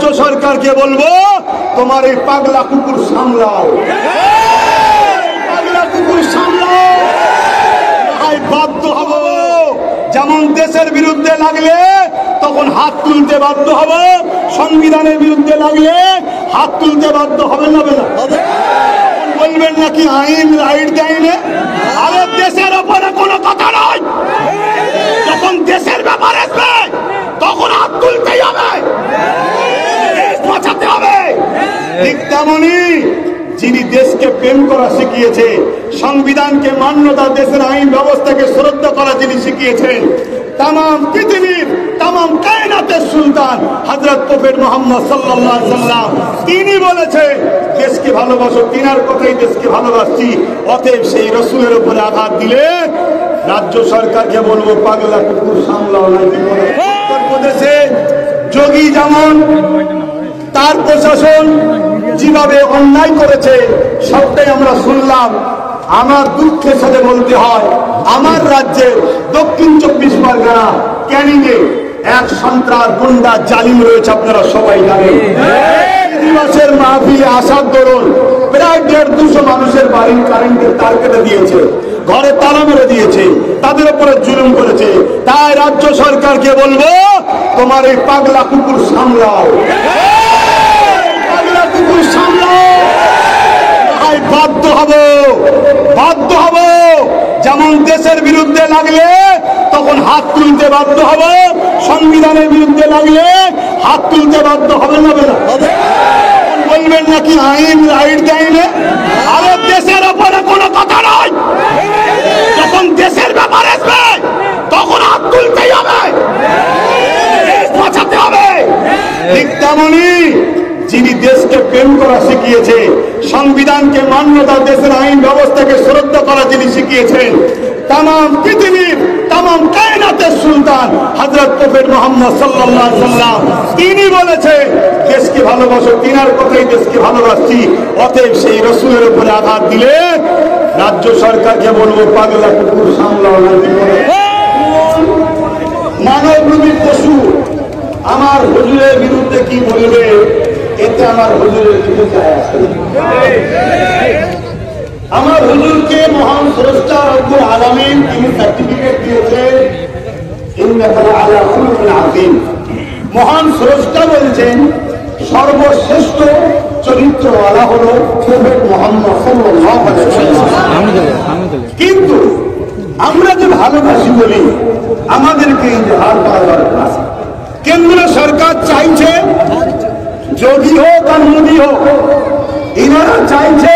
রাজ্য সরকারকে বলবো, তোমার এই পাগলা কুকুর সামলাও, পাগলা কুকুর সামলাও। বাধ্য হব, যেমন দেশের বিরুদ্ধে লাগলে তখন হাত তুলতে বাধ্য হব, সংবিধানের বিরুদ্ধে লাগলে হাত তুলতে বাধ্য হবে না? বলবেন নাকি আইন রাইট দেয় না? আরে দেশের ওপরে কোনো কথা নয়, যখন দেশের ব্যাপার আসবে তখন হাত তুলতেই হবে, দেশ বাঁচাতে হবে। ঠিক তেমনই যিনি দেশকে প্রেম করা শিখিয়েছে, সংবিধানকে মান্যতা, দেশের আইন ব্যবস্থাকে শ্রদ্ধা করা যিনি শিখিয়েছেন, তাম পৃথিবীর তাম কায়নাতের সুলতান হযরত প্রফেট মুহাম্মদ সাল্লাল্লাহু আলাইহি ওয়াসাল্লাম, তিনি বলেছেন দেশকে ভালোবাসো, তিনার কথাই দেশকে ভালোবাসছি। অতএব সেই রাসূলের উপরে আঘাত দিলে রাজ্য সরকারকে বলবো, পাগলা কুকুর সামলাও। উত্তর প্রদেশে যোগী যেমন তার প্রশাসন যেভাবে অন্যায় করেছে সবটাই আমরা শুনলাম। আমার দুঃখের সাথে বলতে হয়, আমার রাজ্যের দক্ষিণ 24 পরগনা ক্যানিংয়ে এক সন্ত্রাস গুন্ডা জালিম রয়েছে, আপনারা সবাই জানেন। দিবসের মাহফিলে আসার দরুন প্রায় 150 মানুষের বাড়ির কারেন্টের তার কেটে দিয়েছে, ঘরে তালা মেরে দিয়েছে, তাদের উপরে জুলুম করেছে। তাই রাজ্য সরকারকে বলবো, তোমার এই পাগলা কুকুর সামলাও, পাগলা কুকুর সামলাও। বাধ্য হব, বাধ্য হব, যেমন দেশের বিরুদ্ধে লাগলে তখন হাত তুলতে বাধ্য হব, সংবিধানের বিরুদ্ধে লাগলে হাত তুলতে বাধ্য হবে না? বলবেন নাকি আইন রাইট দেয় না? আরে দেশের ওপরে কোনো কথা নয়, যখন দেশের ব্যাপার আসবে তখন হাত তুলতেই হবে, দেশ বাঁচাতে হবে। ঠিক তেমনই যিনি দেশকে প্রেম করা শিখিয়েছে, সংবিধানকে মান্যতা, দেশের আইন ব্যবস্থাকে শ্রদ্ধা করা যিনি শিখিয়েছেন, তাম পৃথিবীর তাম কায়নাতের সুলতান হযরত প্রফেট মুহাম্মদ সাল্লাল্লাহু আলাইহি ওয়াসাল্লাম, তিনি বলেছেন দেশকে ভালোবাসো, তিনার কথাই দেশকে ভালোবাসছি। অতএব সেই রাসূলের উপরে আঘাত দিলে রাজ্য সরকারকে বলবো, পাগলা কুকুর সামলাও। মানবরূপী পশু আমার হুজুরের বিরুদ্ধে কি বলবে, এতে আমার হুজুরের কিছু যায় আসে না। আমার হুজুরকে মহান স্রষ্টা রব্বুল আলামিন তিনি সার্টিফিকেট দিয়েছেন, ইন্নাকা আলা খুলুকিন আযীম। মহান স্রষ্টা বলছেন সর্বশ্রেষ্ঠ চরিত্রওয়ালা হলো প্রফেট মুহাম্মদ সাল্লাল্লাহু আলাইহি ওয়াসাল্লাম। কিন্তু আমরা যে ভালোবাসি বলি, আমাদেরকে ইজহার করা দরকার। কেন্দ্র সরকার চাইছে, যোগী হোক আর মোদী হোক, এনারা চাইছে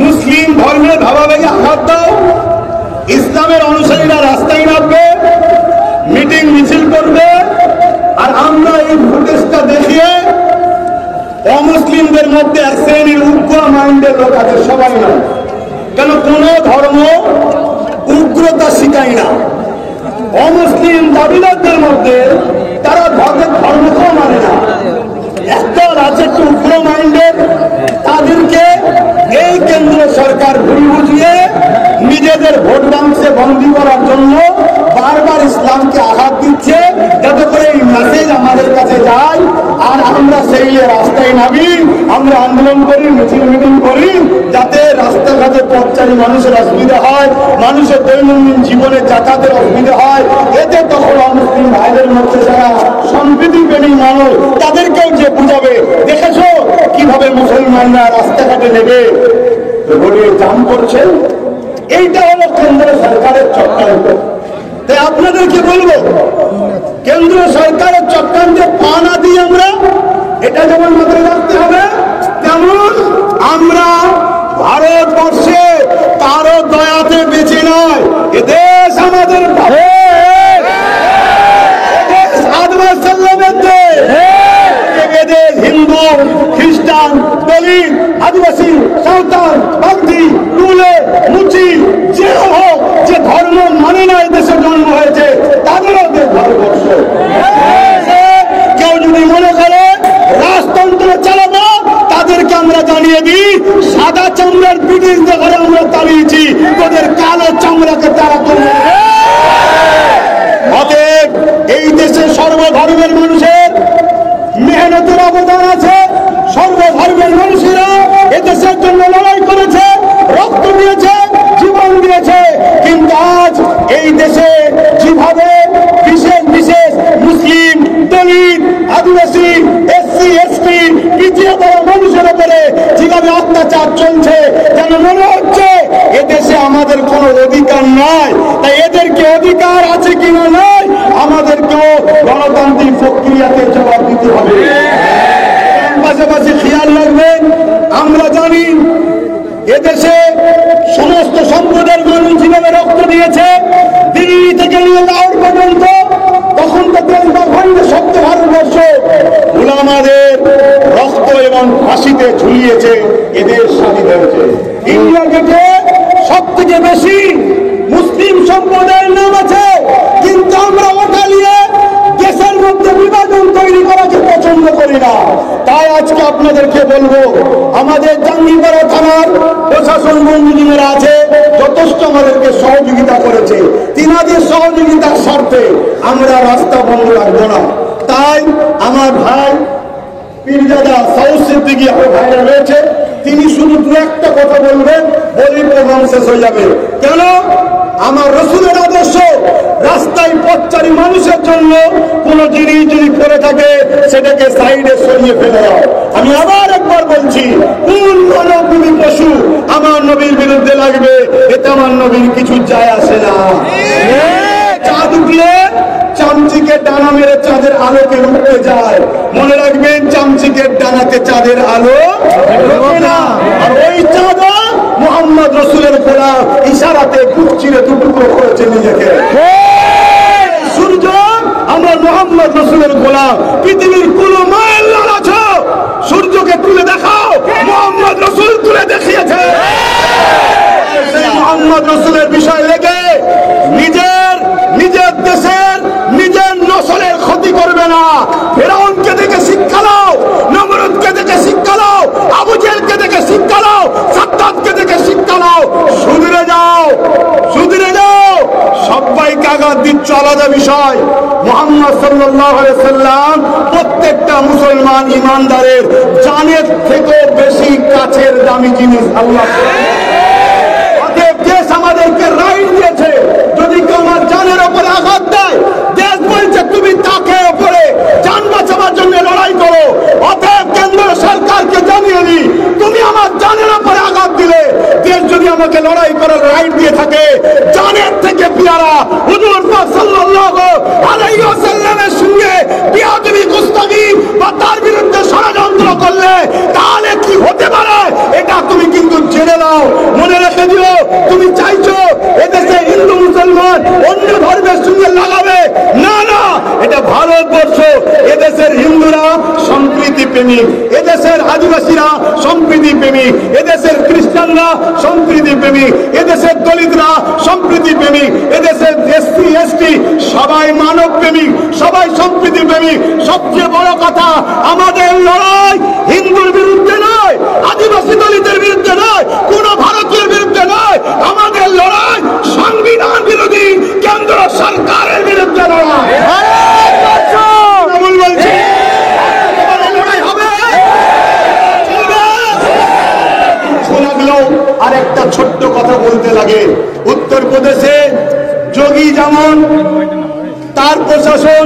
মুসলিম ধর্মের ভাবাবেগে আঘাত দাও, ইসলামের অনুসারীরা রাস্তায় নামবে, মিটিং মিছিল করবে, আর আমরা এই ফুটেজটা দেখিয়ে অমুসলিমদের মধ্যে এক শ্রেণীর উগ্র মাইন্ডের লোক আছে, সবাই নয়, কেন কোন ধর্ম উগ্রতা শিখায় না। অমুসলিম দাবিদারদের মধ্যে তারা ধর্মকেও মানে না, একদল আছে একটু উগ্র মাইন্ডের, তাদেরকে এই কেন্দ্র সরকার ঘুরি বুঝিয়ে নিজেদের ভোট ব্যাংকে বন্দী করার জন্য বারবার ইসলামকে আঘাত দিচ্ছে, যাতে করে এই মেসেজ আমাদের কাছে যায় আর আমরা সেই রাস্তায় নামি, আমরা আন্দোলন করি, মিছিল মিটিং করি, যাতে রাস্তাঘাটে পথচারী মানুষের অসুবিধা হয়, মানুষের দৈনন্দিন জীবনে যাতায়াতের অসুবিধা হয়। এতে তখন মুসলিম ভাইদের মধ্যে যারা সম্প্রীতি প্রেমী মানুষ, তাদেরকেও যে বুঝাবে, দেখেছো কিভাবে মুসলমানরা রাস্তাঘাটে নেবে রোডে জাম করছে। এইটা হলো কেন্দ্র সরকারের চক্রান্ত। তাই আপনাদেরকে বলবো, কেন্দ্র সরকারের চক্রান্তে পা না দিয়ে আমরা, এটা যেমন মাথায় রাখতে হবে, তেমন আমরা ভারতবর্ষে কারো দয়াতে বেঁচে নয়, এদেশ আমাদের হিন্দু, খ্রিস্টান, দলিত, আদিবাসী, সাঁওতাল, বাগদি, টুলে, মুচি, যে হোক, যে ধর্ম মানে না দেশে জন্ম হয়েছে, তাদেরও দেশ ভারতবর্ষ। কেউ যদি মনে করে রাজতন্ত্র চালাবো, তাদেরকে আমরা জানিয়ে দিই, সাদা চামড়ার ব্রিটিশ ঘরে আমরা তাড়িয়েছি, তোদের কালো চামড়াকে তারা করবে। অতএব এই দেশের সর্বধর্মের মানুষের মেহনতের অবদান আছে। সর্বধর্মের মানুষেরা এদেশের জন্য লড়াই করেছে, রক্ত দিয়েছে, জীবন দিয়েছে। কিন্তু আজ এই দেশে যেভাবে বিশেষ বিশেষ মুসলিম, দলিত, আদিবাসী, এসসি, এসটি, পিছিয়ে পড়া মানুষের উপরে যেভাবে অত্যাচার চলছে, যেন মনে হচ্ছে এদেশে আমাদের কোনো অধিকার নাই। তাই এদেরকে অধিকার আছে কিনা নাই, আমাদেরকেও গণতান্ত্রিক প্রক্রিয়াতে জবাব দিতে হবে। পাশাপাশি খেয়াল রাখবেন, আমরা জানি এদেশে সমস্ত সম্প্রদায়ের মানুষ যেভাবে রক্ত দিয়েছে, দিল্লি থেকে নিয়ে লাহোর পর্যন্ত, তখন তো দেশ বা খণ্ডে সপ্ত ভারতবর্ষ উলামাদের রক্ত এবং ফাঁসিতে ঝুলিয়েছে, এদের স্বাধীন হয়েছে। ইন্ডিয়া গেটে সব থেকে বেশি মুসলিম সম্প্রদায়ের নাম আছে, কিন্তু আমরা ওটা নিয়ে দেশের মধ্যে বিভাজন তৈরি করাকে পছন্দ করি না। তাই আজকে আপনাদেরকে বলবো, আমাদের জাঙ্গিপাড়া থানার প্রশাসন বন্ধুরা আছে, যথেষ্ট আমাদেরকে সহযোগিতা করেছে। তিনাদের সহযোগিতার স্বার্থে আমরা রাস্তা বন্ধ রাখবো না। তাই আমার ভাই পীরজাদা সাউথ সিদ্দিকী আমার ভাইরা রয়েছে, তিনি শুধু দু একটা কথা বলবেন, বলি প্রোগ্রাম শেষ হয়ে যাবে। কেন? আমার রসুলের আদর্শ, রাস্তায় পথচারী মানুষের জন্য কোন জিনিস যদি করে থাকে সেটাকে সাইডে সরিয়ে ফেলে দাও। আমি আবার একবার বলছি, কোন মানবী পশু আমার নবীর বিরুদ্ধে লাগবে, এতে আমার নবীর কিছু যায় আসে না। চাঁদ উঠলে চামচিকে ডানা মেরে চাঁদের আলোকে উঠতে যায়, মনে রাখবেন চামচিকের ডানাতে চাঁদের আলো ঢোকে না। আর ওই চাঁদ মুহাম্মদ রসুলের গোলাম, ইশারাতে বুক চিরে দুটুকরো করেছে নিজেকে। সূর্য আমরা মুহাম্মদ রসুলের গোলাম, পৃথিবীর কোন মায়ের লাল আছো, সূর্যকে তুলে দেখাও, মুহাম্মদ রসুল তুলে দেখিয়েছে। সেই মুহাম্মদ রসুলের বিষয় লেগে নিজের দেশের নিজের নসলের ক্ষতি করবে না। ফেরাউনকে দেখে শিক্ষা নাও, নমরুদকে দেখে শিক্ষা নাও, আবু জেহেলকে দেখে শিক্ষা নাও, সাদ্দাতকে দেখে শিক্ষা নাও। সুধরে যাও, সুধরে যাও। সবাইকে আঘাত দিচ্ছ আলাদা বিষয়। মুহাম্মদ সাল্লাল্লাহু আলাইহি সাল্লাম প্রত্যেকটা মুসলমান ইমানদারের জানের থেকে বেশি কাছের দামি জিনিস আল্লাহ। অতএব দেশ আমাদেরকে রাইট দিয়েছে, যদি কেউ আমার জানের উপরে আঘাত দেয়, দেশ বলছে তুমি তাকে উপরে জান বাঁচাবার জন্য লড়াই করো। অতএব কেন্দ্র সরকারকে জানিয়ে নি, তুমি আমার জানের উপরে আঘাত দিলে, দেশ যদি আমাকে লড়াই করার রাইট দিয়ে থাকে, জানের থেকে পিয়ারা হুজুর পাক সাল্লাল্লাহু আলাইহি ওয়াসাল্লামের সঙ্গে বিয়াদবি গুস্তাগি বা তার বিরুদ্ধে ষড়যন্ত্র করলে তাহলে কি হতে পারে, এটা তুমি কিন্তু জেনে নাও, মনে রেখে দিও। তুমি চাইছো এদেশে হিন্দু মুসলমান অন্য ধর্মের সঙ্গে লাগাবে, না না, এটা ভারতবর্ষ। এদেশের হিন্দুরা সম্প্রীতি প্রেমিক, এদেশের আদিবাসীরা সম্প্রীতি প্রেমিক, এদেশের খ্রিস্টানরা সম্প্রীতি প্রেমিক, এদেশের দলিতরা সম্প্রীতি প্রেমিক, এদেশের এসসি এসটি সবাই মানব প্রেমিক, সবাই সম্প্রীতি প্রেমিক। সবচেয়ে বড় কথা, আমাদের লড়াই হিন্দুর বিরুদ্ধে নয়, আদিবাসী দলিতের বিরুদ্ধে নয়, কোন ভারতীয় বিরুদ্ধে নয়। আমাদের লড়াই সংবিধান বিরোধী কেন্দ্র সরকারের বিরুদ্ধে লড়াই। আর একটা ছোট্ট কথা বলতে লাগে, উত্তরপ্রদেশে যোগী যেমন তার প্রশাসন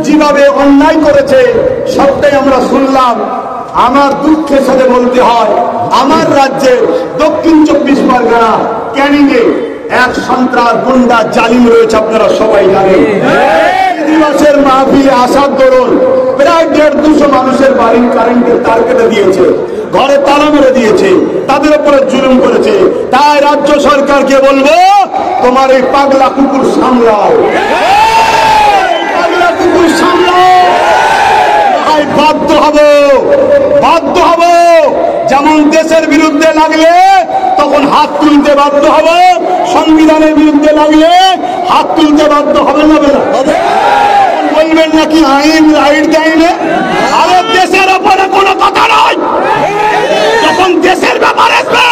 যেভাবে অন্যায় করেছে সবটাই আমরা শুনলাম। আমার দুঃখের সাথে বলতে হয়, আমার রাজ্যে দক্ষিণ 24 পরগনা ক্যানিংয়ে এক সন্ত্রাস গুন্ডা জালিম রয়েছে, আপনারা সবাই জানেন। দিবসের মাহফিলে আসার দরুন প্রায় 150 মানুষের বাড়ির কারেন্টের তার কেটে দিয়েছে, ঘরে তালা মেরে দিয়েছে, তাদের উপরে জুলুম করেছে। তাই রাজ্য সরকারকে বলবো, তোমার এই পাগলা কুকুর সামলাও, পাগলা কুকুর সামলাও। বাধ্য হব, বাধ্য হব। যেমন দেশের বিরুদ্ধে লাগলে তখন হাত তুলতে বাধ্য হব, সংবিধানের বিরুদ্ধে লাগলে হাত তুলতে বাধ্য হবে না। বলবেন নাকি আইন রাইট দেয় না? আরে দেশের ওপরে কোনো কথা নয়, যখন দেশের ব্যাপার আসবে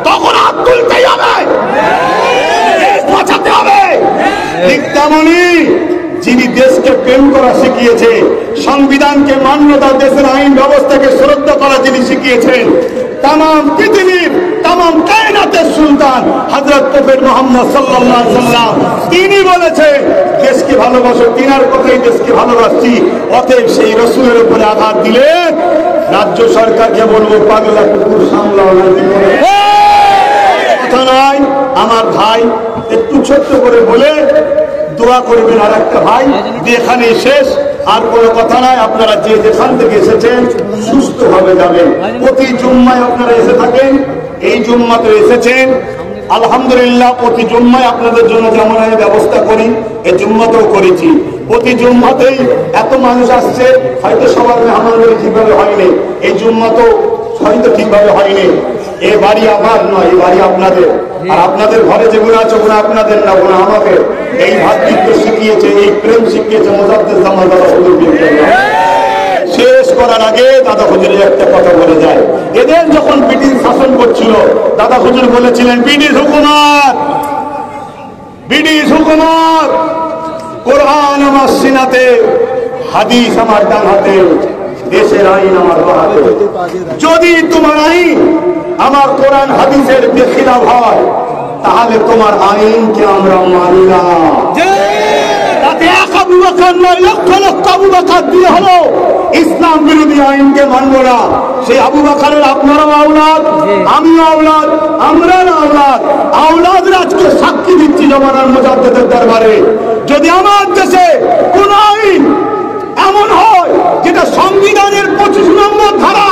তখন হাত তুলতেই হবে, বাঁচাতে হবে। ঠিক তেমনি যিনি দেশকে প্রেম করা শিখিয়েছে, সংবিধান সংবিধানকে মান্যতা, দেশের আইন ব্যবস্থাকে শ্রদ্ধা করা যিনি শিখিয়েছেন, তাম পৃথিবীর তাম কায়নাতের সুলতান হযরত প্রফেট মুহাম্মদ সাল্লাল্লাহু আলাইহি ওয়াসাল্লাম, তিনি বলেছে দেশকে ভালোবাসো, তিনার কথাই দেশকে ভালোবাসছি। অতএব সেই রাসূলের উপরে আঘাত দিলে রাজ্য সরকারকে বলবো পাগলা কুকুর সামলাও না। কথা নয় আমার ভাই, একটু ছোট্ট করে বলে দোয়া করবেন। আর একটা ভাই, এখানে শেষ, আর কোনো কথা নাই। আপনারা যে যেখান থেকে এসেছেন সুস্থভাবে যাবেন। প্রতি জুম্মায় আপনারা এসে থাকেন, এই জুম্মাতে এসেছেন আলহামদুলিল্লাহ। প্রতি জুম্মায় আপনাদের জন্য যেমন আমি ব্যবস্থা করি, এই জুম্মাতেও করেছি। প্রতি জুম্মাতেই এত মানুষ আসছে, হয়তো সবার মেহমানদারি ঠিকভাবে হয়নি, এই জুম্মাতেও হয়তো ঠিকভাবে হয়নি। এ বাড়ি আমার নয়, এই বাড়ি আপনাদের। আর আপনাদের ঘরে যেগুলো আছে ওগুলো আপনাদের না, ওগুলো আমাদের। এই ভাতৃত্ব শিখিয়েছে, এই প্রেম শিখিয়েছে মুজাদ্দেদ জামাল দাদা হুজুর। শেষ করার আগে দাদা হুজুরের একটা কথা বলে যায়। এদের যখন ব্রিটিশ শাসন করছিল, দাদা হুজুর বলেছিলেন, ব্রিটিশ হুকুমত, ব্রিটিশ হুকুমত, কোরআন আমার সিনাতে, হাদিস আমার ডান হাতে, দেশের আইন আমার বাঁ হাতে। যদি তোমার আইন আমার কোরআন হাদিসের বেখিলাফ হয়, তাহলে তোমার আইনকে আমরা মানি না। তাতে এক আবু বকর নয়, লক্ষ লক্ষ আবু বকর দিয়ে হলো ইসলাম বিরোধী আইনকে মানব না। সেই আবু বকরের আপনারাও আওলাদ, আমিও আওলাদ, আমরা আওলাদ। আওলাদরা আজকে সাক্ষী দিচ্ছি জমানার মুজাদ্দেদের দরবারে। যদি আমার দেশে কোন আইন এমন হয় যেটা সংবিধানের 25 নম্বর ধারা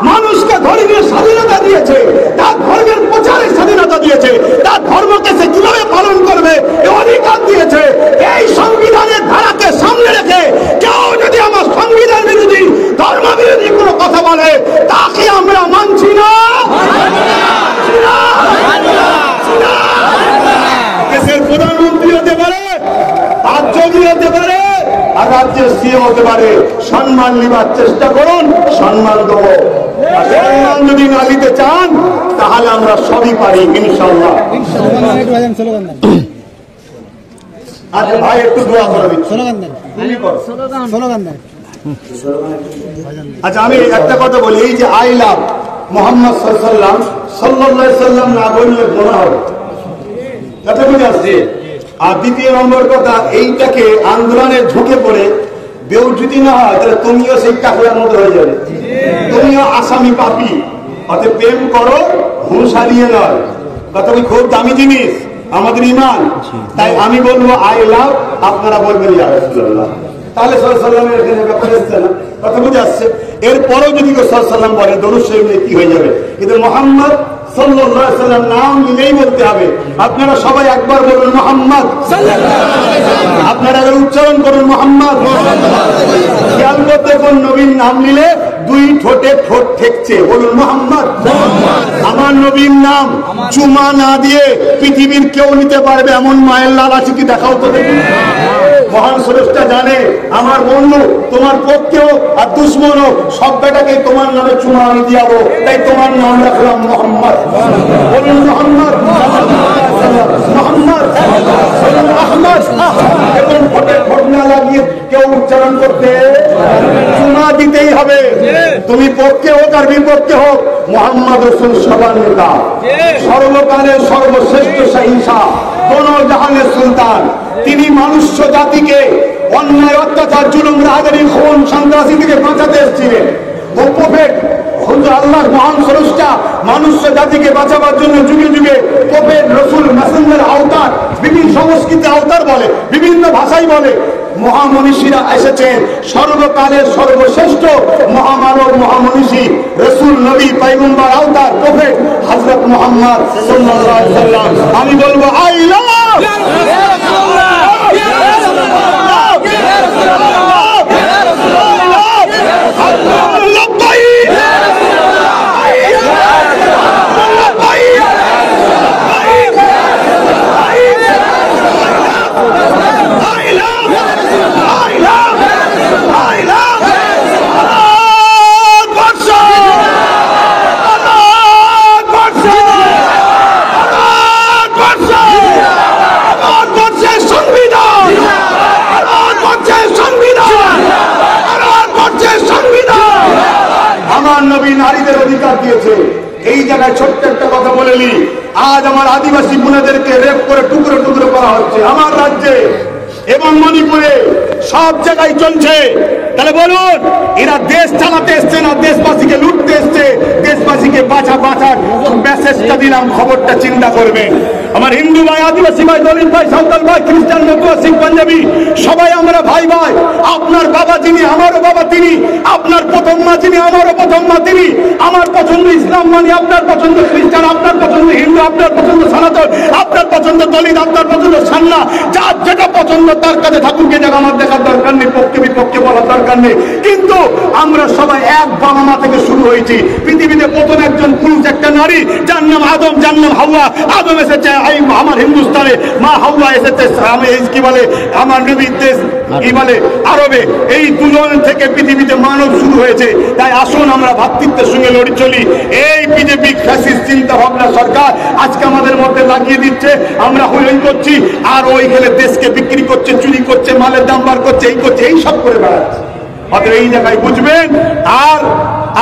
মানুষকে ধর্মীয় স্বাধীনতা দিয়েছে, তার ধর্মের প্রচারের স্বাধীনতা দিয়েছে, তার ধর্মকে সে কিভাবে পালন করবে এই অধিকার দিয়েছে, এই সংবিধানের ধারাকে সামনে রেখে কেউ যদি আমার সংবিধান বিরোধী, ধর্ম বিরোধী কোনো কথা বলে, তাকে আমরা মানছি না। দেশের প্রধানমন্ত্রী হতে পারে, রাজ্যমন্ত্রী হতে পারে, আর রাজ্যের সিএম হতে পারে। সম্মান নিবার চেষ্টা করুন, সম্মান দেব। সম্মান যদি না নিতে চান, তাহলে আমরা সবই পারি ইনশাআল্লাহ। আচ্ছা ভাই, একটু দোয়া করে দিচ্ছি। আচ্ছা আমি একটা কথা বলি, এই যে আই লাভ মুহাম্মদ সাল্লাল্লাহু আলাইহি ওয়াসাল্লাম না বললে গুনাহ হবে, কথা বুঝে আসছে। আর দ্বিতীয় নম্বর কথা, এইটাকে আন্দোলনের ঝুঁকে পড়ে বেউজুতি না হয়, তাহলে তুমিও সেই কাফেলার মধ্যে হয়ে যাবে, তুমিও আসামি পাপী। অতএব প্রেম করো, ঘুষ হারিয়ে নয়। কথা বলি, খুব দামি জিনিস আমাদের ঈমান। তাই আমি বলবো আই লাভ, আপনারা বলবেন ইয়া রাসূলুল্লাহ। তাহলে সাল্লাল্লাহু এখানে ব্যাপার আসছে না, কথা বুঝে আসছে। এরপরেও যদি কেউ সাল্লাল্লাহু বলে, দরুদ শরীফ কি হয়ে যাবে? কিন্তু মুহাম্মদ সাল্লাল্লাহু আলাইহি ওয়াসাল্লাম নাম নিলেই বলতে হবে। আপনারা সবাই একবার বলুন মুহাম্মদ সাল্লাল্লাহু আলাইহি ওয়াসাল্লাম, আপনারা উচ্চারণ করুন মুহাম্মদ। খেয়াল করতে কোন নবীর নাম নিলে দুই ঠোঁটে ঠোঁট ঠেকছে, বলুন মুহাম্মদ। আমার নবীর নাম চুমা না দিয়ে পৃথিবীর কেউ নিতে পারবে এমন মায়ের লাল আছে কি? দেখাও তো দেখি। মহান স্রষ্টা জানে আমার বন্ধু তোমার পক্ষে হোক আর দুশ্মন হোক, সব বেটাকে তোমার নামে চুমা আমি দিয়াবো, তাই তোমার নাম রাখলাম মোহাম্মদ। বলুন মোহাম্মদ, মোহাম্মদ, আহমদ। এবং ভোটে ভোট না লাগিয়ে কেউ উচ্চারণ করতে, চুমা দিতেই হবে। তুমি পক্ষে হোক আর বিপক্ষে হোক, মোহাম্মদ রসুল সবার নেতা, সর্বকালের সর্বশ্রেষ্ঠ শাহিনশাহ, দোনো জাহানের সুলতান। তিনি মানুষ্য জাতিকে অন্যায়, অত্যাচার, জুলুম, রাহাজানি, খুন, সন্ত্রাসী থেকে বাঁচাতে এসেছিলেন। ও প্রফেট আল্লাহর মহান স্রষ্টা মানুষ্য জাতিকে বাঁচাবার জন্য যুগে যুগে প্রফেট, রসুল, মেসেঞ্জার আওতার, বিভিন্ন সংস্কৃতি আওতার বলে, বিভিন্ন ভাষাই বলে, মহামনীষীরা এসেছেন। সর্বকালের সর্বশ্রেষ্ঠ মহামানব, মহামনীষী, রসুল, নবী, পয়গম্বর, আওতার, প্রফেট হযরত মুহাম্মদ সাল্লাল্লাহু আলাইহি ওয়াসাল্লাম। আমি বলবো আই লাভ নবী নারীদের অধিকার দিয়েছে। এই জায়গায় ছোট্ট একটা কথা বলে নি, আজ আমার আদিবাসী বোনেদেরকে রেপ করে টুকরো টুকরো করা হচ্ছে আমার রাজ্যে এবং মণিপুরে, সব জায়গায় চলছে। তাহলে বলুন, এরা দেশ চালাতে এসছে না দেশবাসীকে লুটতে এসছে? দেশবাসীকে বাঁচার মেসেজটা দিলাম, খবরটা চিন্তা করবেন। আমার হিন্দু ভাই, আদিবাসী ভাই, দলিত ভাই, সাঁওতাল ভাই, খ্রিস্টান, মতুয়া, শিখ, পাঞ্জাবি, সবাই আমরা ভাই ভাই। আপনার বাবা যিনি, আমারও বাবা তিনি। আপনার প্রথম মা যিনি, আমারও প্রথম মা তিনি। আমার পছন্দ ইসলাম মানে, আপনার পছন্দ খ্রিস্টান, আপনার পছন্দ হিন্দু, আপনার পছন্দ সনাতন, আপনার পছন্দ দলিত, আপনার পছন্দ সান্না। যার যেটা পছন্দ তার কাছে ঠাকুরকে জায়গা আমার দেখার দরকার নেই, পক্ষে বিপক্ষে বলার দরকার নেই। কিন্তু আমরা সবাই এক বাবা মা থেকে শুরু হয়েছি। পৃথিবীতে প্রথম একজন পুরুষ, একটা নারী, যার নাম আদম, যার নাম হাওয়া। আদম এসেছে আমার হিন্দুস্তানে, মা হাওয়া এসেছে কি বলে আমার নবীর দেশ কি বলে আরবে। এই দুজন থেকে পৃথিবীতে মানব শুরু হয়েছে। তাই আসুন আমরা ভ্রাতৃত্বের সঙ্গে লড়ে চলি। এই বিজেপি ফ্যাসিস্ট চিন্তা ভাবনা সরকার আজকে আমাদের মধ্যে লাগিয়ে দিচ্ছে, আমরা হই হই করছি, আর ওইখানে দেশকে বিক্রি করছে, চুরি করছে, মালের দাম বার করছে, এই করছে, এই সব করে বেড়াচ্ছে। অতএব এই জায়গায় বুঝবেন। আর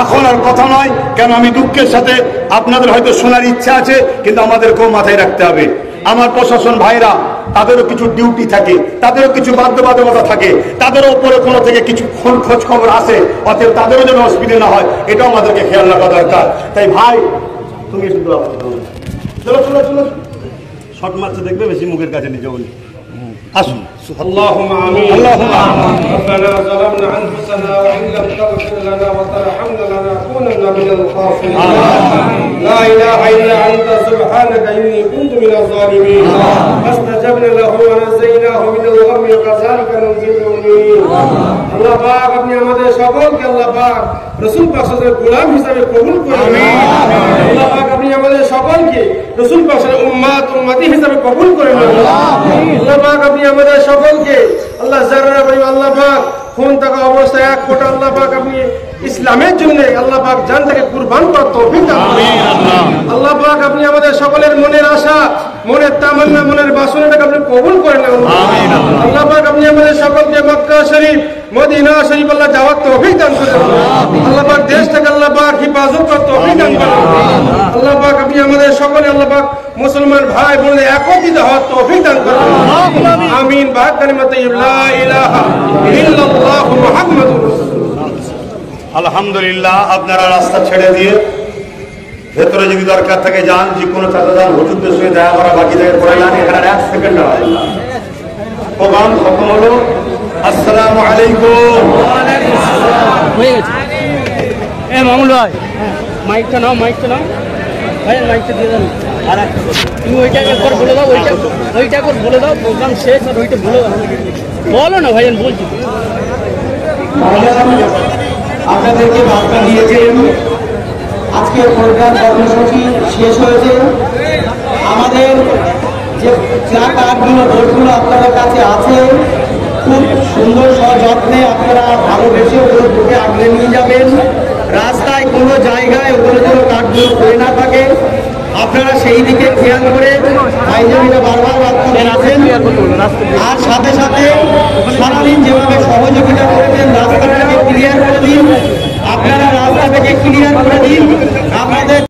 এখন আর কথা নয়, কেন আমি দুঃখের সাথে, আপনাদের হয়তো শোনার ইচ্ছা আছে, কিন্তু আমাদেরকেও মাথায় রাখতে হবে, আমার প্রশাসন ভাইরা, তাদেরও কিছু ডিউটি থাকে, তাদেরও কিছু বাধ্যবাধকতা থাকে, তাদেরও উপরে কোনো থেকে কিছু খোঁজ খবর আসে। অতএব তাদেরও যেন অসুবিধা না হয়, এটাও আমাদেরকে খেয়াল রাখা দরকার। তাই ভাই, তুমি চলো চলো চলো, শর্ট মারতে দেখবে, বেশি মুখের কাছে নিয়ে যাবো। আসুন। اللهم آمين. اللهم آمين. ربنا ظلمنا أنفسنا وإن لم تغفر لنا وترحمنا لنكونن من الخاسرين. لا إله إلا أنت سبحانك إني كنت من الظالمين. فاستجبنا له ونجيناه من الغم وكذلك ننجي المؤمنين. আল্লাহ পাক, আপনি আমাদের সকলকে আল্লাহ পাক রাসূল পাক সাল্লাল্লাহু আলাইহি গোলাম হিসেবে কবুল করুন। আমিন। আল্লাহ পাক, আপনি আমাদের সকলকে রাসূল পাক সাল্লাল্লাহু উম্মতি হিসেবে কবুল করুন। আমিন। আল্লাহ পাক, আপনি আমাদের সকলকে আল্লাহ যারা ভাই আল্লাহ পাক খুন থাকা অবস্থায় এক ফোঁটা আল্লাহ পাক আপনি ইসলামের জন্য আল্লাহ পাক জানটাকে কুরবান করার তৌফিক দান করুন। আল্লাহ পাক, আপনি আমাদের সকলের মনের আশা, মনের তামান্না, মনের বাসনাটাকে আপনি কবুল করে নেন। আল্লাহ পাক, আপনি আমাদের সকলকে মক্কা শরীফ, মদিনা শরীফ আল্লাহ যাওয়ার তৌফিক দান করুন। আল্লাহ পাক, দেশটাকে আল্লাহ পাক হিফাজত করার তৌফিক দান করুন। আল্লাহ পাক, আপনি আমাদের সকলে আল্লাহ পাক মুসলমান ভাই বোনদের একত্রিত হওয়ার তৌফিক দান করুন। আমিন। বাদ কালিমাতে লা ইলাহা ইল্লাল্লাহু মুহাম্মাদুর রাসূলুল্লাহ। আলহামদুলিল্লাহ, আপনারা রাস্তা ছেড়ে দিয়ে ভেতরে যদি দরকার থাকে যান, যে কোনো ছাত্র যান, হুজুরদের সঙ্গে দেখা করা বাকি থাকে করে যান। এখানে 1 সেকেন্ড হয়, প্রোগ্রাম খতম হলো। আসসালামু আলাইকুম। হয়ে গেছে। এ মামুল ভাই, মাইকটা নাও, মাইকটা নাও ভাই, মাইকটা দিয়ে দেন। আর তুমি ওইটা একবার বলে দাও, ওইটা একবার বলে দাও, প্রোগ্রাম শেষ, আর ওইটা বলে দাও। বলো না ভাইজান, বলছি। আপনাদেরকে বার্তা দিয়েছেন, আজকের প্রোগ্রাম কর্মসূচি শেষ হয়েছে। আমাদের যে কার্ডগুলো, ভোটগুলো আপনাদের কাছে আছে, খুব সুন্দর সযত্নে আপনারা আরো বেশি ওগুলোকে আগলে নিয়ে যাবেন। রাস্তায় কোনো জায়গায় ওগুলো যেন কার্ডগুলো পড়ে না থাকে, আপনারা সেই দিকে খেয়াল করে আইনজীবীরা বারবার বার্তা দিয়েছেন। আর সাথে সাথে সারাদিন যেভাবে সহযোগিতা করেছেন, রাস্তাটাকে ক্লিয়ার করে দিন, আপনারা রাস্তাটাকে ক্লিয়ার করে দিন। আমাদের